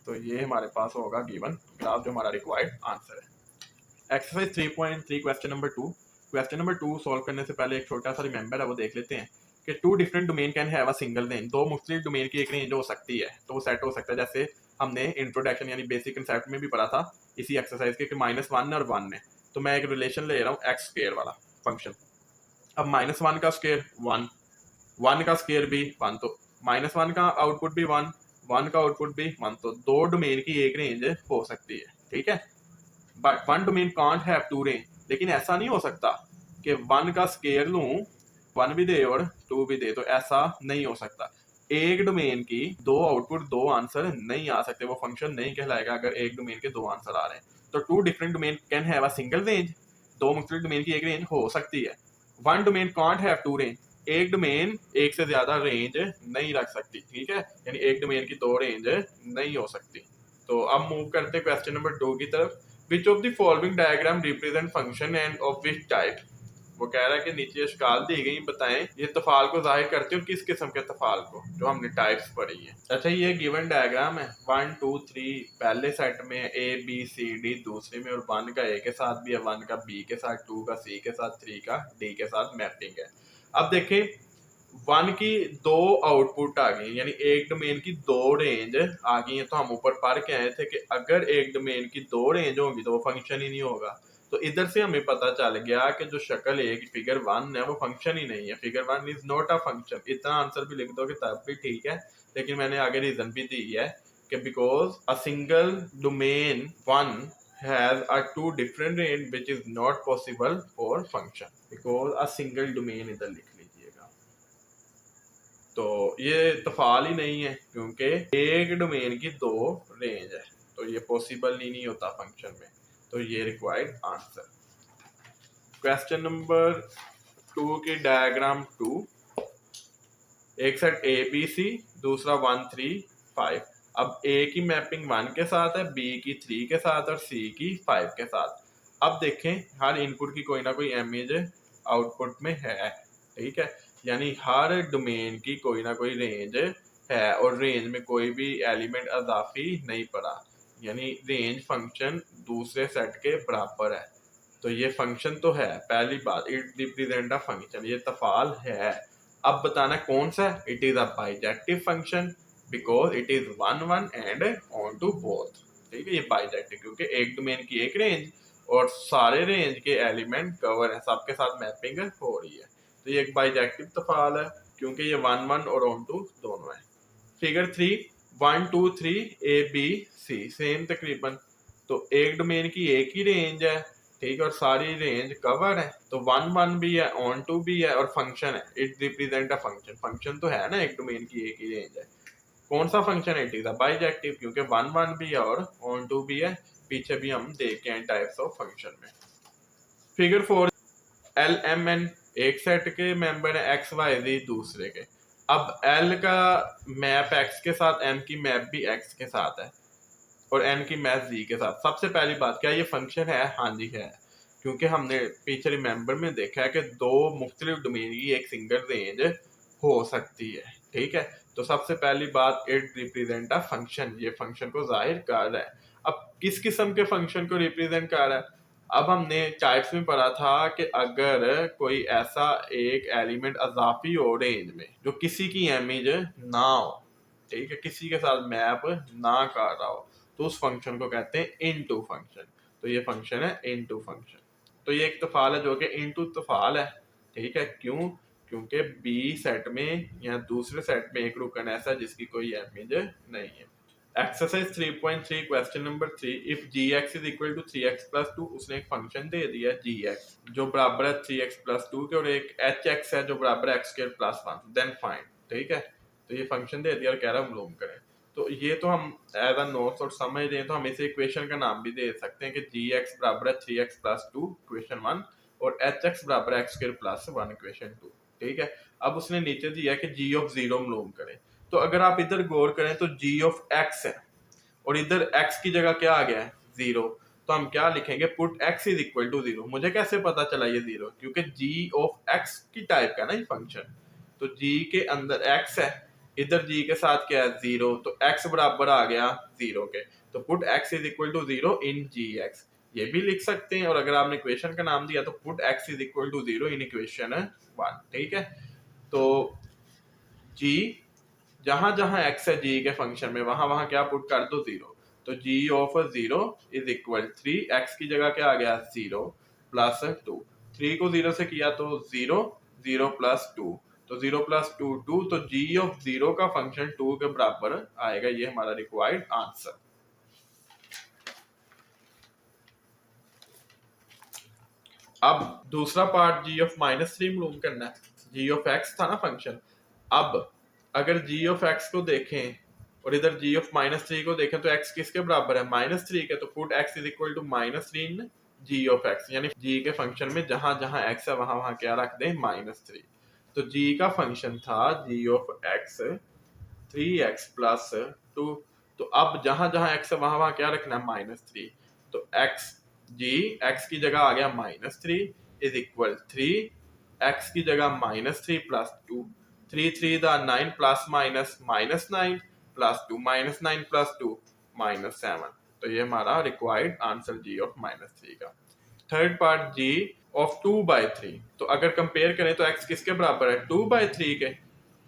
तो ये हमारे पास होगा गिवन ग्राफ जो हमारा रिक्वायर्ड आंसर है। Exercise 3.3 question number 2। Question number 2 solve करने से पहले एक छोटा सा रिमेंबर है वो देख लेते हैं कि 2 different domain can have a single range, दो मुख्तलिफ डोमेन की एक रेंज हो सकती है, तो वो सेट हो सकता है। जैसे हमने इंट्रोडक्शन यानी बेसिक कंसेप्ट में भी पढ़ा था इसी एक्सरसाइज के कि -1 और 1 है। तो मैं एक रिलेशन ले रहा हूँ एक्स स्क्वायर वाला फंक्शन। अब -1 का स्क्वायर 1, 1 का स्क्वायर भी 1, तो -1 का आउटपुट भी 1, 1 का आउटपुट भी 1, तो दो डोमेन की एक रेंज हो सकती है, ठीक है। But 1 domain can't have 2 range, लेकिन ऐसा नहीं हो सकता कि 1 का स्केयर लूं, 1 भी दे और 2 भी दे, तो ऐसा नहीं हो सकता। एक डोमेन की दो आउटपुट दो आंसर नहीं आ सकते, वो फंक्शन नहीं कहलाएगा अगर एक डोमेन के दो आंसर आ रहे हैं। तो 2 different domain can have a single range, दो मुख्तलिफ डोमेन की एक रेंज हो सकती है। 1 डोमेन कांट हैव 2 रेंज, एक डोमेन एक से ज्यादा रेंज नहीं रख सकती, ठीक है, यानी एक डोमेन की दो रेंज नहीं हो सकती। तो अब मूव करते हैं क्वेश्चन नंबर 2 की तरफ। Which of the following diagram represent function and of which type? वो कह रहा है कि नीचे अशकाल दी गई, बताएं ये तफाल को जाहिर करते हैं और किस किस्म के तफाल को, जो हमने टाइप्स पढ़ी है। अच्छा, ये गिवन डायग्राम है, 1 2 3 पहले सेट में A B C D दूसरे में, और 1 का A के साथ भी है, 1 का B के साथ, 2 का C के साथ, 3 का D के साथ मैपिंग है। अब देखें 1 की दो आउटपुट आ गई, यानी एक डोमेन की दो रेंज आ गई है। तो हम ऊपर पढ़ के आए थे कि अगर एक डोमेन की दो रेंज होगी तो वो फंक्शन ही नहीं होगा। तो इधर से हमें पता चल गया कि जो शक्ल एक फिगर 1 है वो फंक्शन ही नहीं है, figure 1 is not a function. इतना आंसर भी लिख दोगे तब भी ठीक है, लेकिन मैंने आगे रीजन भी दी है कि because a single domain 1 has a two different range which is not possible for function, because a single domain इधर लिख लीजिएगा। तो ये तफाल ही नहीं है क्योंकि एक डोमेन की दो रेंज है, तो ये पॉसिबल ही नहीं होता फंक्शन में। तो ये रिक्वायर्ड आंसर। क्वेश्चन नंबर 2 की डायग्राम 2, एक सेट ए बी सी, दूसरा 1 3 5। अब ए की मैपिंग 1 के साथ है, बी की 3 के साथ और सी की 5 के साथ। अब देखें हर इनपुट की कोई ना कोई इमेज आउटपुट में है, ठीक है, यानी हर डोमेन की कोई ना कोई रेंज है और रेंज में कोई भी एलिमेंट अजाफी नहीं पड़ा, यानी रेंज फंक्शन दूसरे सेट के बराबर है। तो ये फंक्शन तो है, पहली बात, इट रिप्रेजेंट अ फंक्शन, ये तफाल है। अब बताना कौन सा, it is a bijective function because it is 1 1 and onto both बोथ, ठीक है। ये बाइजेक्टिव क्योंकि एक डोमेन की एक रेंज और सारे रेंज के एलिमेंट कवर है, सबके साथ मैपिंग हो रही है। तो ये एक बाइजेक्टिव तफाल है क्योंकि ये 1 1 और ऑन टू दोनों है। Figure 3 1 2 3 A B C same तकरीबन, तो एक डोमेन की एक ही रेंज है, ठीक है, और सारी रेंज कवर है। तो 1 1 भी है, ऑन टू भी है और फंक्शन है, it represent a function. Function तो है ना, एक डोमेन की एक ही रेंज है। कौन सा फंक्शन है, इट इज अ बाइजेक्टिव क्योंकि 1 1 भी है और ऑन टू भी है। पीछे भी हम देख के हैं टाइप्स ऑफ फंक्शन में। फिगर 4 एल एम एन, एक सेट के मेंबर है, एक्स वाई जी दूसरे के। अब एल का मैप एक्स के साथ, एम की मैप भी एक्स के साथ है और एन की मैप जी के साथ। सबसे पहली बात, क्या ये फंक्शन है? हाँ जी है, क्योंकि हमने पीछे रिमेंबर में देखा है कि दो मुख्तलिफ डोमेन की एक सिंगल रेंज हो सकती है। ठीक है, तो सबसे पहली बात, इट रिप्रेजेंट अ फंक्शन, ये फंक्शन को जाहिर कर रहा है। अब किस किस्म के फंक्शन को रिप्रेजेंट कर रहा है? अब हमने टाइप्स में पढ़ा था कि अगर कोई ऐसा एक एलिमेंट अजाफी हो रेंज में जो किसी की इमेज ना हो, ठीक है, किसी के साथ मैप ना कर रहा हो, तो उस फंक्शन को कहते हैं इनटू फंक्शन। तो ये फंक्शन है इनटू फंक्शन। तो ये एक तफाल है जो कि इनटू तफाल है। ठीक है, क्यों? क्योंकि बी सेट में या दूसरे सेट में एक रुकन ऐसा है जिसकी कोई इमेज नहीं है। Exercise 3.3 question number 3, if gx is equal to 3x plus 2, उसने एक फंक्शन दे दिया है gx जो बराबर है 3x प्लस 2 के, और एक hx है जो बराबर है x square plus 1, then find. ठीक है, तो ये फंक्शन दे दिया और कह रहा है मालूम करें। तो ये तो हम एज अ नोट्स और समझ रहे हैं, तो हम इसे इक्वेशन का नाम भी दे सकते हैं कि gx बराबर है 3x प्लस 2 इक्वेशन 1 और hx बराबर है x स्क्वायर प्लस 1 इक्वेशन 2। ठीक है, अब उसने नीचे दिया कि g ऑफ 0 मालूम करें। तो अगर आप इधर गौर करें तो g ऑफ x है और इधर x की जगह क्या आ गया है? 0। तो हम क्या लिखेंगे? Put x is equal to 0। मुझे कैसे पता चला ये 0? क्योंकि g ऑफ x की टाइप का ना ये फंक्शन, तो g के अंदर x है, इधर g के साथ क्या है? 0, तो x बराबर आ गया 0 के। तो put x is equal to 0 in gx, ये भी लिख सकते हैं। और अगर आपने इक्वेशन का नाम दिया तो put x is equal to 0 in equation 1। ठीक है, तो g जहां जहां x है g के फंक्शन में, वहां वहां क्या पुट कर दो? 0। तो g of 0 is equal 3, x की जगह क्या आ गया? 0 प्लस 2। 3 को 0 से किया तो 0, 0 प्लस 2, तो 0 प्लस 2 2, तो g ऑफ 0 का फंक्शन 2 के बराबर आएगा। ये हमारा रिक्वायर्ड आंसर। अब दूसरा पार्ट g ऑफ -3 मालूम करना है। g ऑफ x था ना फंक्शन। अब अगर g ऑफ x को देखें और इधर g ऑफ -3 को देखें तो x किसके बराबर है? -3 के। तो put x is equal to -3 in g of x, यानी g के फंक्शन में जहां जहां x है वहां वहां क्या रख दें? -3। तो g का फंक्शन था g of x 3x plus 2। तो अब जहां जहां x है वहां वहां क्या रखना है? -3। तो x x की जगह आ गया -3 इज इक्वल 3, x की जगह -3 प्लस 2, 3 3 दा 9 प्लस माइनस -9 प्लस 2, -9 प्लस 2 -7। तो ये हमारा रिक्वायर्ड आंसर g ऑफ -3 का। Third part g of 2/3। तो अगर कंपेयर करें तो x किसके बराबर है? 2/3 के।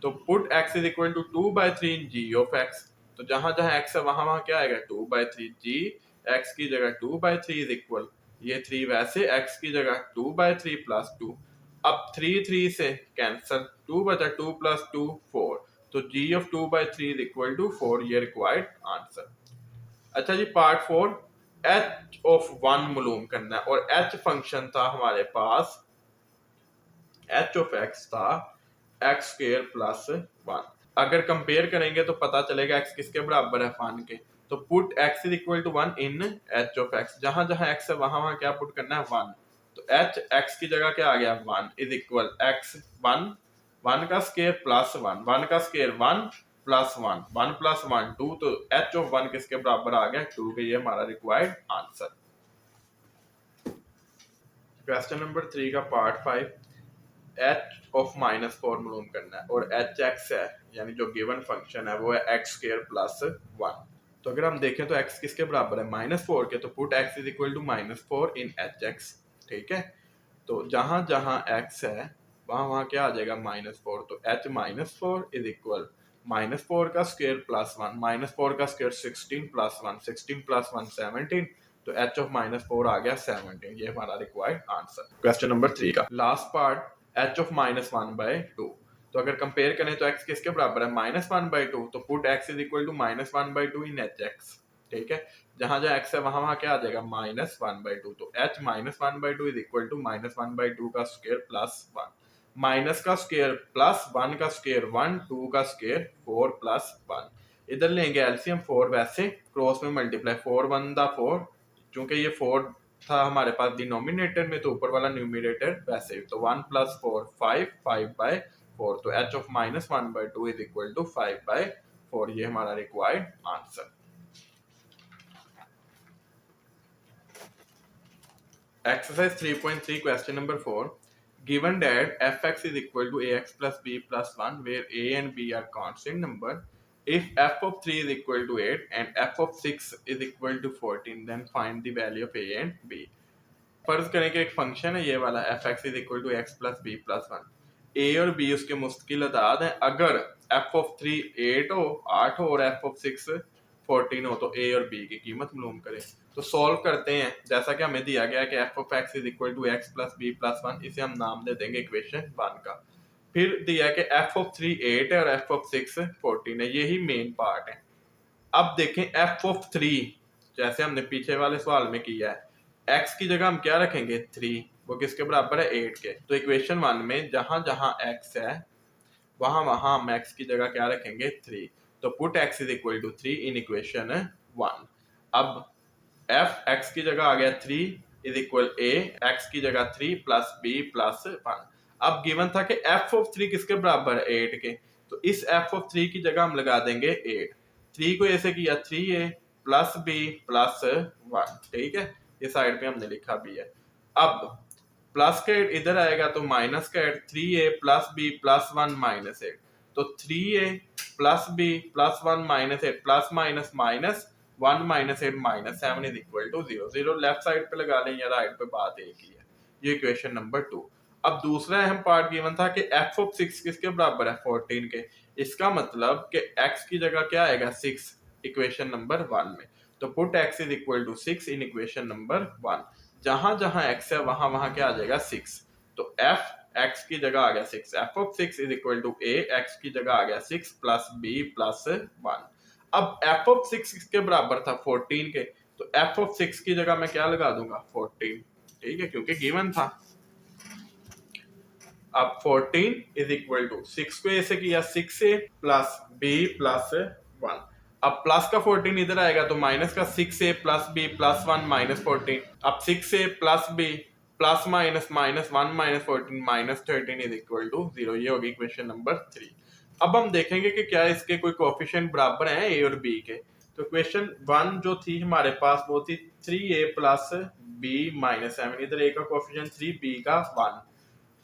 तो put x is equal to 2/3 in g of x। तो जहां जहां x है वहां वहां क्या आएगा? 2/3। g x की जगह 2/3 इज इक्वल, ये 3 वैसे x की जगह 2/3 प्लस 2। अब 3 3 से कैंसिल, 2 बचा, 2 प्लस 2 4। तो g of 2/3 is equal to 4, ये रिक्वायर्ड आंसर। अच्छा जी, पार्ट 4, h ऑफ 1 मालूम करना है। और h फंक्शन था हमारे पास, h ऑफ x था x स्क्वायर प्लस 1। अगर कंपेयर करेंगे तो पता चलेगा x किसके बराबर है? 1 के। तो put x is equal to 1 in h of x, जहां जहां x है वहां वहां क्या पुट करना है? 1। तो h x की जगह क्या आ गया? 1 इज इक्वल x 1, 1 का स्क्वायर प्लस 1, 1 का स्क्वायर 1 प्लस 1, 1 प्लस 1 2। तो h ऑफ 1 किसके बराबर आ गया? 2 के। ये हमारा रिक्वायर्ड आंसर। क्वेश्चन नंबर 3 का पार्ट 5, h ऑफ -4 मालूम करना है। और एच एक्स है, यानी जो गिवन फंक्शन है वो है x स्क्वायर प्लस 1। तो अगर हम देखें तो x किसके बराबर है? -4 के। तो put x is equal to -4 in h x. ठीक है, तो जहां जहां x है वहां वहां क्या आ जाएगा? -4। तो h -4 इज इक्वल -4 का स्क्वायर प्लस 1, -4 का स्क्वायर 16 प्लस 1, 16 प्लस 1 17। तो h ऑफ -4 आ गया 17। ये हमारा रिक्वायर्ड आंसर क्वेश्चन नंबर 3 का। Last part, h of -1/2। तो अगर कंपेयर करें तो x किसके बराबर है? -1/2। तो put x is equal to -1/2 in hx। ठीक है, जहां जहां x है वहां वहां क्या आ जाएगा? -1/2। तो h -1/2 इज इक्वल टू -1/2 का स्क्वायर प्लस 1, माइनस का स्क्वायर प्लस 1 का स्क्वायर 1, 2 का स्क्वायर 4 प्लस 1। इधर लेंगे एलसीएम, 4 वैसे क्रॉस में मल्टीप्लाई, 4 1 दा 4, क्योंकि ये 4 था हमारे पास डिनोमिनेटर में, तो ऊपर वाला न्यूमिनेटर वैसे। तो 1 प्लस 4 5, 5/4 4, तो h of -1/2 is equal to 5/4, ये हमारा required answer. Exercise 3.3 question number 4. Given that fx is equal to ax plus b plus 1 where a and b are constant number, if f of 3 is equal to 8 and f of 6 is equal to 14, then find the value of a and b. फर्ज करें कि एक फंक्शन है ये वाला f x is equal to x plus b plus 1, a और बी उसके मुस्तकिल अदाद हैं। अगर एफ ऑफ 3 8 हो और एफ ऑफ 6 14 हो तो ए और बी की कीमत मालूम करें। तो सॉल्व करते हैं, जैसा कि हमें दिया गया है कि f of x is equal to x plus b plus 1, इसे हम नाम दे देंगे इक्वेशन 1 का। फिर दिया है कि एफ ऑफ 3 8 है और एफ ऑफ 6 14 है, यही मेन पार्ट है। अब देखें एफ ऑफ 3, जैसे हमने पीछे वाले सवाल में किया है, x की जगह हम क्या रखेंगे 3, वो किसके बराबर है 8 के। तो इक्वेशन 1 में जहां जहां x है वहां वहां हम x की जगह क्या रखेंगे 3, तो put x is equal to 3 in equation 1। अब f x की जगह आ गया 3 इज इक्वल a, x की जगह 3 प्लस b प्लस 1। अब गिवन था कि f ऑफ 3 किसके बराबर है 8 के, तो इस f ऑफ 3 की जगह हम लगा देंगे 8। 3 को ऐसे किया 3a प्लस b प्लस 1, ठीक है, ये साइड पे हमने लिखा भी है। अब प्लस का 8 इधर आएगा तो माइनस का 8, 3a plus b plus 1 minus 8, तो 3a plus b plus 1 minus 8 plus minus minus 1 minus 8 minus 7 is equal to 0। 0 left side पे लगा लें या राइट पे, बात एक ही है। ये इक्वेशन नंबर 2। अब दूसरा अहम पार्ट गिवन था कि f ऑफ 6 किसके बराबर है 14 के। इसका मतलब कि x की जगह क्या आएगा 6 इक्वेशन नंबर 1 में, तो put x is equal to 6 in equation number 1। जहां जहां x है वहां वहां क्या आ जाएगा 6, तो f x की जगह आ गया 6, f of 6 is equal to a, x की जगह आ गया 6 प्लस b प्लस 1। अब f ऑफ 6 किसके बराबर था 14 के, तो f ऑफ 6 की जगह मैं क्या लगा दूंगा 14, ठीक है, क्योंकि गिवन था। अब 14 इज इक्वल टू 6 को ऐसे किया 6a प्लस b प्लस 1। अब प्लस का 14 इधर आएगा तो माइनस का 6a plus b plus 1 minus 14। अब 6a plus b plus minus minus 1 minus 14 minus 13 is equal to 0। ये होगी इक्वेशन नंबर 3। अब हम देखेंगे कि क्या इसके कोई कोएफिशिएंट बराबर हैं a और b के। तो इक्वेशन 1 जो थी हमारे पास वो थी 3a प्लस b माइनस 7, इधर a का कोएफिशिएंट 3, b का 1।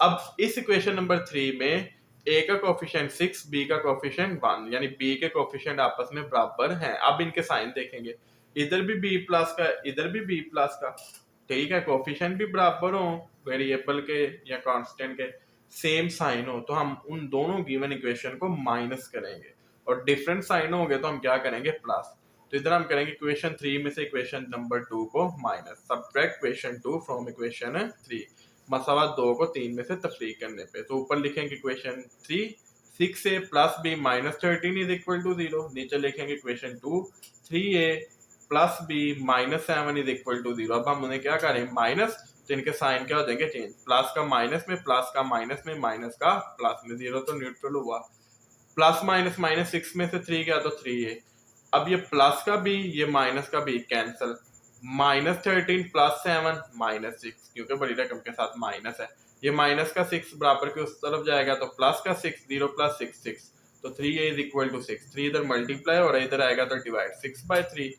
अब इस इक्वेशन नंबर 3 में a का कोएफिशिएंट 6, b का कोएफिशिएंट 1, यानी b के कोएफिशिएंट आपस में बराबर हैं। अब इनके साइन देखेंगे, इधर भी b प्लस का, इधर भी b प्लस का, ठीक है, कोएफिशिएंट भी बराबर हो, वेरिएबल के या कांस्टेंट के सेम साइन हो, तो हम उन दोनों गिवन इक्वेशन को माइनस करेंगे, और डिफरेंट साइन होंगे तो हम क्या करेंगे प्लस। तो इधर हम करेंगे इक्वेशन 3 में से इक्वेशन नंबर 2 को minus, subtract equation 2 from equation 3, मसावा 2 को 3 में से तफरीक करने पे। तो ऊपर लिखेंगे equation 3 6a plus b minus 13 is equal to 0, नीचे लिखेंगे equation 2 3a plus b minus 7 is equal to 0। अब हम उन्हें क्या करें माइनस, तो इनके साइन क्या हो जाएंगे चेंज, प्लस का माइनस में, प्लस का माइनस में, माइनस का प्लस में, 0 तो न्यूट्रल हुआ। प्लस माइनस माइनस 6 में से 3 गया तो 3a। अब ये प्लस का b ये माइनस का b cancel, minus 13 plus 7 minus 6, क्योंकि बड़ी रकम के साथ माइनस है, ये माइनस का 6 बराबर के उस तरफ जाएगा तो प्लस का 6, 0 प्लस 6 6, तो 3a इज इक्वल टू 6। 3 इधर मल्टीप्लाई और इधर आएगा तो डिवाइड, 6/3,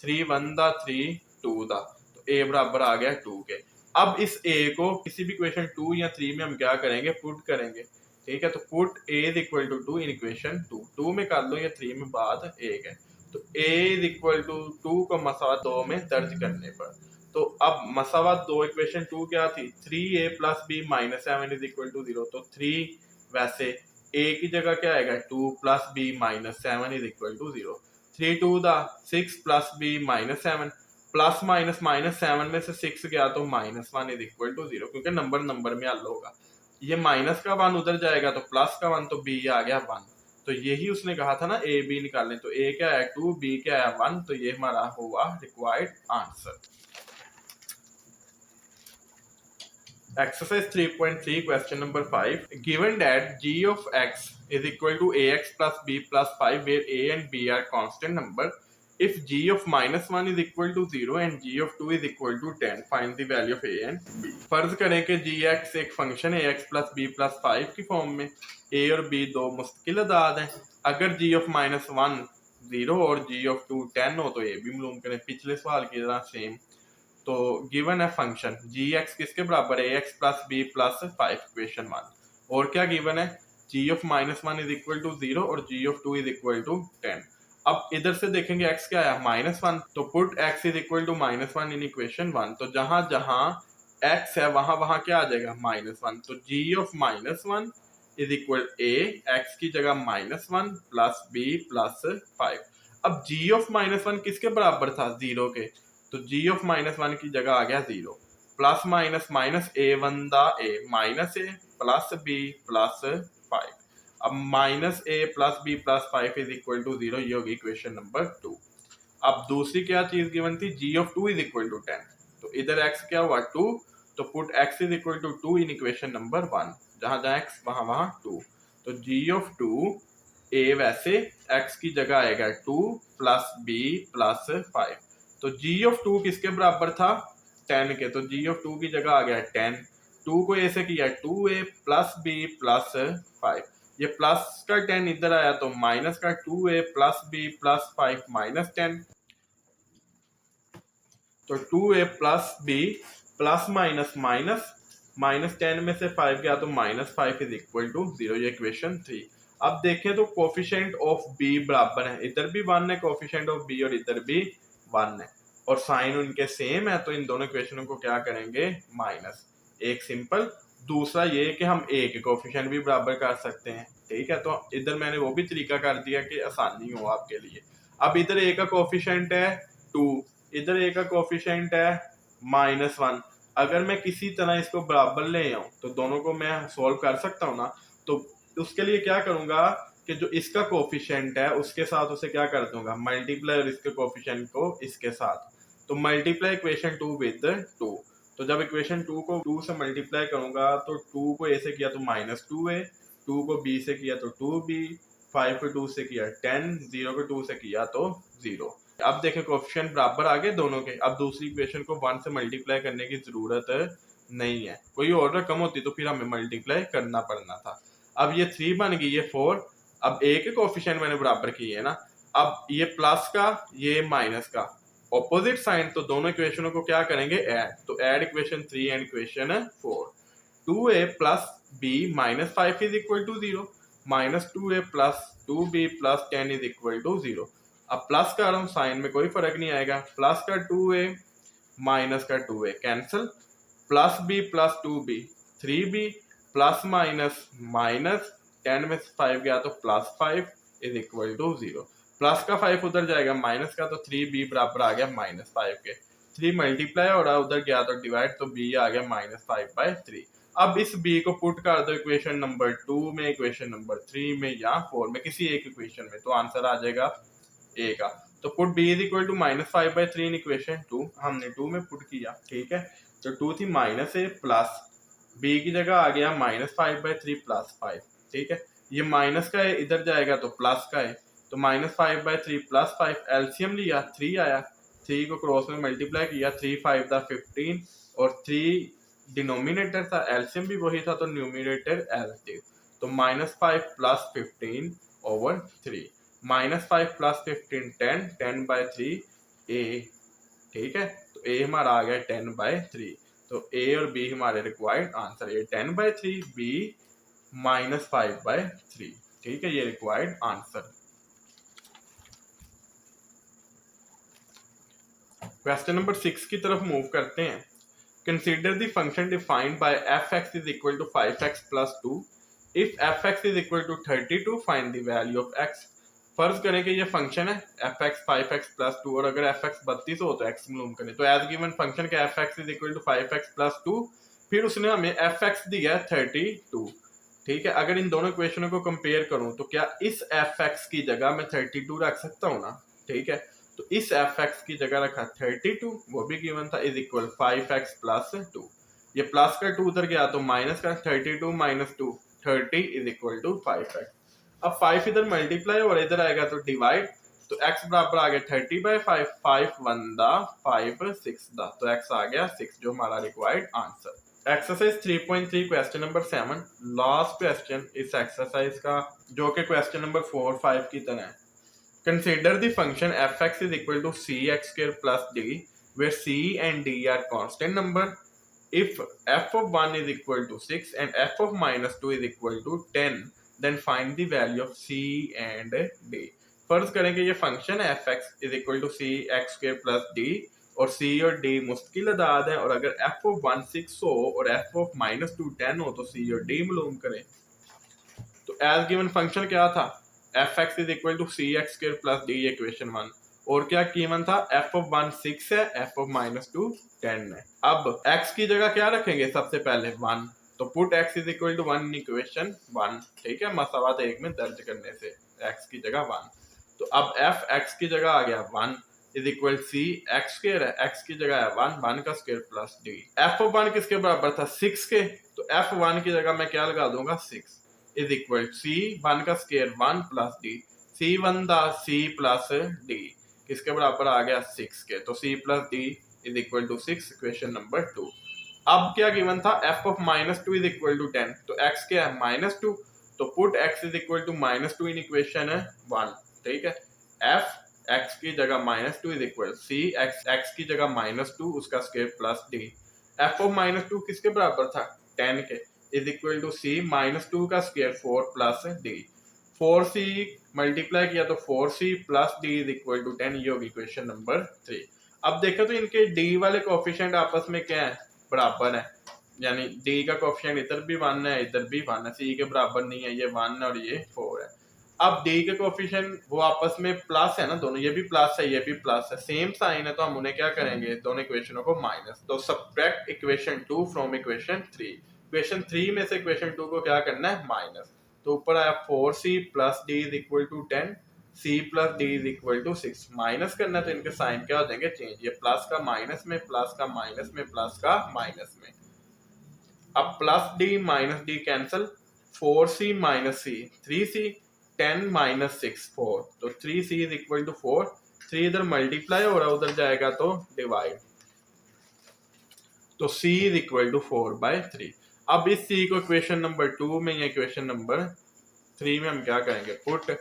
3 1 दा 3 2 दा, तो a बराबर आ गया 2 के। अब इस a को किसी भी इक्वेशन 2 या 3 में हम क्या करेंगे पुट करेंगे, ठीक है, तो put a is equal to 2 in equation 2, 2 में कर लो या 3 में, बात एक है। तो a इज इक्वल टू 2 को मसावा 2 में दर्ज करने पर, तो अब मसावा 2 इक्वेशन 2 क्या थी 3a plus b minus 7 is equal to 0, तो 3 वैसे a की जगह क्या आएगा 2 plus b minus 7 is equal to 0, 3 2 दा 6 plus b minus 7, plus minus minus 7 में से 6 गया तो माइनस 1 इज इक्वल टू 0, क्योंकि नंबर नंबर में हल होगा। ये माइनस का 1 उधर जाएगा तो प्लस का 1, तो b आ गया 1। तो यही उसने कहा था ना a b निकालने, तो a क्या है 2, b क्या है 1, तो ये हमारा हुआ required answer. Exercise 3.3 question number 5. Given that g of x is equal to ax plus b plus 5 where a and b are constant number, if g of -1 is equal to 0 and g of 2 is equal to 10, find the value of a and b। फर्ज करें कि gx एक फंक्शन है ax प्लस b प्लस 5 की फॉर्म में, a और b दो मुस्तकिल अदाद हैं। अगर g of -1 0 और g of 2 10 हो तो ये भी मालूम करें, पिछले सवाल की तरह सेम। तो गिवन है फंक्शन gx किसके बराबर है, ax plus b plus 5, equation 1। और क्या गिवन है, g of -1 is equal to 0 और g of 2 is equal to 10। अब इधर से देखेंगे x क्या है, -1, तो put x is equal to -1 in equation 1। तो जहां जहां x है वहां वहां क्या आ जाएगा, -1। तो g of -1 is equal a, x की जगह -1 प्लस b प्लस 5। अब g of -1 किसके बराबर था, 0 के, तो g of -1 की जगह आ गया 0। प्लस माइनस माइनस a बंदा a, minus a plus b plus 5। अब minus a plus b plus 5 is equal to 0, ये होगी इक्वेशन नंबर 2। अब दूसरी क्या चीज गिवन थी, g of 2 is equal to 10। तो इधर x क्या हुआ 2, तो put x is equal to 2 in equation number 1। जहां जहां x वहां वहां 2। तो g of 2 a वैसे x की जगह आएगा 2 प्लस b प्लस 5। तो g of 2 किसके बराबर था, 10 के, तो g of 2 की जगह आ गया 10। 2 को a से किया 2a प्लस b प्लस 5। ये प्लस का 10 इधर आया तो माइनस का 2a plus b plus 5 minus 10। तो 2a plus b plus minus minus minus 10 में से 5 गया तो -5 इज इक्वल टू 0, ये इक्वेशन 3। अब देखें तो कोफिशिएंट ऑफ b बराबर है, इधर भी 1 है कोफिशिएंट ऑफ b और इधर भी 1 है, और साइन उनके सेम है, तो इन दोनों इक्वेशनों को क्या करेंगे, माइनस। एक सिंपल, दूसरा ये कि हम a के कोफिशिएंट भी बराबर कर सकते हैं, ठीक है। तो इधर मैंने वो भी तरीका कर दिया कि आसानी हो आपके लिए। अब इधर a का कोफिशिएंट है 2, इधर a का कोफिशिएंट है -1। अगर मैं किसी तरह इसको बराबर ले आऊं तो दोनों को मैं सॉल्व कर सकता हूं ना। तो उसके लिए क्या करूंगा कि जो इसका कोफिशिएंट है उसके साथ उसे क्या कर दूंगा, मल्टीप्लाई, और इसके कोफिशिएंट को इसके साथ। तो मल्टीप्लाई इक्वेशन 2 विद 2। तो जब इक्वेशन 2 को 2 से मल्टीप्लाई करूंगा तो 2 को a से किया तो -2a, 2 को b से किया तो 2b, 5 को 2 से किया 10, 0 को 2 से किया तो 0। अब देखें कोफिशिएंट बराबर आ गए दोनों के। अब दूसरी इक्वेशन को 1 से मल्टीप्लाई करने की जरूरत नहीं है, कोई और रकम होती तो फिर हमें मल्टीप्लाई करना पड़ना था। अब ये 3 बन गई, ये 4। अब a के कोफिशिएंट मैंने बराबर किए है ना, अब ये प्लस का ये माइनस का ऑपोजिट साइन, तो दोनों इक्वेशनों को क्या करेंगे, ऐड। तो add equation 3 and equation 4। 2a plus b minus 5 is equal to 0, -2a plus 2b plus 10 is equal to 0। अब प्लस का रहा हूं, साइन में कोई फर्क नहीं आएगा, प्लस का 2a माइनस का 2a cancel, plus b plus 2b 3b plus minus minus 10 में 5 गया तो plus 5 is equal to 0। Plus का 5 उधर जाएगा माइनस का, तो 3b बराबर आ गया -5 के। 3 मल्टीप्लाई हो रहा उधर गया तो डिवाइड, तो b आ गया -5/3। अब इस b को पुट कर दो इक्वेशन नंबर 2 में, इक्वेशन नंबर 3 में या 4 में, किसी एक इक्वेशन में, तो आंसर आ जाएगा a का। तो put b is equal to -5/3 in equation 2, हमने 2 में पुट किया, ठीक है। तो 2 थी -a प्लस b की जगह आ गया -5/3 प्लस 5, ठीक है। ये माइनस का है, इधर जाएगा तो प्लस का है, तो -5/3 प्लस 5, एलसीएम लिया 3 आया, 3 को क्रॉस में मल्टीप्लाई किया, 3 5 था 15 और 3 डिनोमिनेटर था, एलसीएम भी वही था, तो न्यूमरेटर एज इट इज। तो -5 प्लस 15 ओवर 3, -5 प्लस 15 10, 10/3 a, ठीक है। तो a हमारा आ गया 10/3। तो a और b हमारे रिक्वायर्ड आंसर, ये 10/3, b -5/3, ठीक है, ये रिक्वायर्ड आंसर। क्वेश्चन नंबर 6 की तरफ मूव करते हैं। Consider the function defined by f(x) is equal to 5x plus 2। If f(x) is equal to 32, find the value of x। फर्ज करें कि ये फंक्शन है f(x) 5x प्लस 2, और अगर f(x) 32 हो तो x मालूम करें। तो एज गिवन फंक्शन के f(x) is equal to 5x plus 2, फिर उसने हमें f(x) दिया 32, ठीक है। अगर इन दोनों इक्वेशनों को कंपेयर करूं तो क्या इस f(x) की जगह मैं 32 रख सकता हूं ना, ठीक है। तो इस f(x) की जगह रखा 32, वो भी गिवन था, इज इक्वल 5x प्लस 2। ये प्लस का 2 उधर गया तो माइनस का 32 minus 2 30 is equal to 5x। अब 5 इधर मल्टीप्लाई और इधर आएगा तो डिवाइड, तो x बराबर आ गया 30/5, 5 1 दा 5 6 दा, तो x आ गया 6 जो हमारा required answer. Exercise 3.3 question number 7, last question इस एक्सरसाइज का, जो कि क्वेश्चन नंबर 4 5 की तरह है। Consider the function f(x) is equal to cx square plus d where c and d are constant number. If f of 1 is equal to 6 and f of minus 2 is equal to 10, then find the value of c and d. फर्ज करें कि ये फंक्शन है f(x) is equal to cx square plus d और c और d मुस्तकिल अदाद है, और अगर f of 1 6 हो और f of minus 2 10 हो तो c और d मालूम करें। तो एज गिवन फंक्शन क्या था, f(x) is equal to cx square plus d, equation 1, और क्या गिवन था, f of 1 6 है, f of minus 2 10 है। अब x की जगह क्या रखेंगे, सबसे पहले 1, तो put x is equal to 1 in equation 1, ठीक है, मसावात एक में दर्ज करने से x की जगह 1, तो अब f x की जगह आ गया 1 is equal c x square है, x की जगह है 1, 1 का square plus d। f of 1 किसके बराबर था, 6 के, तो f 1 की जगह मैं क्या लगा दूंगा, 6 इज इक्वल c 1 का स्क्वायर 1 प्लस d, c 1 दा c प्लस d किसके बराबर आ गया 6 के, तो c plus d is equal to 6, equation number 2। अब क्या गिवन था, f of minus 2 is equal to 10, तो x क्या है माइनस 2, तो put x is equal to minus 2 in equation 1, ठीक है, f x की जगह minus 2 is equal c x की जगह माइनस 2 उसका square plus d, f of minus 2 किसके बराबर था 10 के, is equal to c minus 2 का square 4 plus d, 4c multiply किया तो 4c plus d is equal to 10, ये होगी इक्वेशन नंबर 3। अब देखो तो इनके d वाले कोफिशिएंट आपस में क्या है, बराबर है, यानी d का कोफिशिएंट इधर भी 1 है इधर भी 1 है, c के बराबर नहीं है, ये 1 है और ये 4 है। अब d के कोफिशिएंट वो आपस में प्लस है ना दोनों, ये भी प्लस है ये भी प्लस है, सेम साइन है, तो हम उन्हें क्या करेंगे, दोनों इक्वेशनों को माइनस, तो subtract equation 2 from equation 3, equation 3 में से इक्वेशन 2 को क्या करना है माइनस, तो ऊपर आया 4c plus d is equal to 10, c plus d is equal to 6, minus करना है तो इनके साइन क्या हो जाएंगे चेंज, ये प्लस का माइनस में, प्लस का माइनस में, प्लस का माइनस में। अब plus d minus d cancel, 4c minus c 3c, 10 minus 6 4, तो 3c इज इक्वल टू 4, 3 इधर मल्टीप्लाई हो रहा है उधर जाएगा तो डिवाइड, तो c इज इक्वल टू 4/3। अब इस c को इक्वेशन नंबर 2 में या इक्वेशन नंबर 3 में हम क्या करेंगे पुट,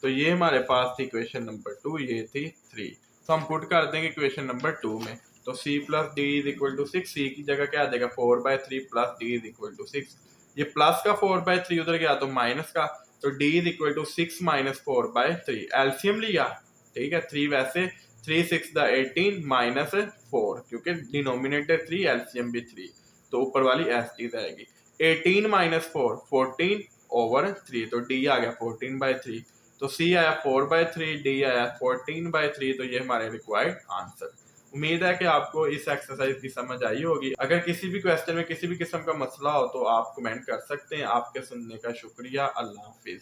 तो ये हमारे पास थी इक्वेशन नंबर 2, ये थी 3, तो हम पुट कर देंगे इक्वेशन नंबर 2 में, तो c plus d is equal to 6, c की जगह क्या आ जाएगा 4/3 plus d is equal to 6, ये प्लस का 4/3 उधर गया तो माइनस का, तो d is equal to 6 minus 4/3, LCM लिया, ठीक है, 3 वैसे 3 6 दा 18 माइनस 4, क्योंकि डिनोमिनेटर 3 एलसीएम भी 3, तो ऊपर वाली एस टी आएगी, 18 माइनस 4 14 ओवर 3, तो d आ गया 14/3, तो c आया 4/3, d आया 14/3, तो ये हमारे रिक्वायर्ड आंसर। उम्मीद है कि आपको इस एक्सरसाइज की समझ आई होगी। अगर किसी भी क्वेश्चन में किसी भी किस्म का मसला हो तो आप कमेंट कर सकते हैं। आपके सुनने का शुक्रिया। अल्लाह हाफिज।